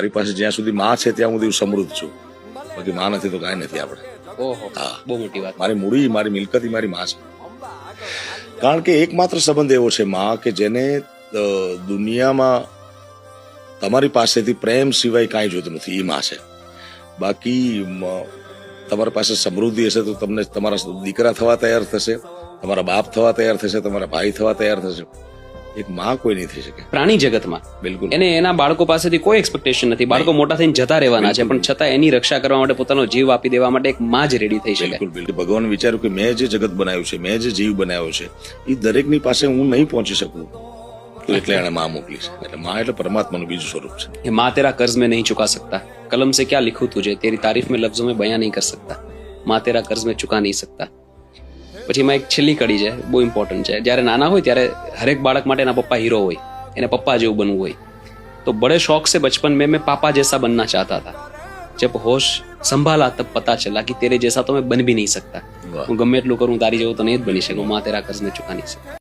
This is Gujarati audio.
મારી પાસે જ્યાં સુધી માં છે ત્યાં સુધી હું સમૃદ્ધ છું, બાકી માં નથી તો કાંઈ નથી આપણે. ઓહો, બહુ મોટી વાત. મારી મૂડી, મારી મિલકત મારી માં છે. કારણ કે એકમાત્ર સંબંધ એવો છે માં કે જેને દુનિયામાં તમારી પાસેથી પ્રેમ સિવાય કાંઈ જોતું નથી, એ માં છે. બાકી તમારી પાસે સમૃદ્ધિ હશે તો તમને તમારા દીકરા થવા તૈયાર થશે, તમારા બાપ થવા તૈયાર થશે, તમારા ભાઈ થવા તૈયાર થશે. એક માં કોઈ નહીં થઈ શકે પ્રાણી જગતમાં. બિલકુલ. એને એના બાળકો પાસેથી કોઈ એક્સપેક્ટેશન નથી. બાળકો મોટા થઈને જતા રહેવાના છે, પણ છતાં એની રક્ષા કરવા માટે પોતાનો જીવ આપી દેવા માટે એક માં જ રેડી થઈ શકે. બિલકુલ બિલકુલ. ભગવાન વિચાર્યું કે મેં જે જગત બનાવ્યું છે, મેં જે જીવ બનાવ્યો છે, એ દરેકની પાસે હું નહીં પહોંચી શકું, તો એટલે એને માં મોકલી છે. એટલે માં એટલે પરમાત્માનું બીજું સ્વરૂપ છે. ये माँ तेरा कर्ज में नहीं चुका सकता, कलम से क्या लिखूं तुझे, तेरी तारीफ में लफ्जों में बयां नहीं कर सकता, माँ तेरा कर्ज में चुका नहीं सकता. પછી એમાં એક છેલ્લી કડી છે, બહુ ઇમ્પોર્ટન્ટ છે. જ્યારે નાના હોય ત્યારે હરેક બાળક માટે એના પપ્પા હીરો હોય, એને પપ્પા જેવું બનવું હોય. તો બड़े शौक से बचपन में मैं पापा जैसा बनना चाहता था. जब होश संभाला तब पता चला कि तेरे जैसा तो मैं बन भी नहीं सकता. હું ગમે એટલું કરું તારી જેવું તો નહીં જ બની શકું. માँ तेरा कर्ज में चुका नहीं सकता.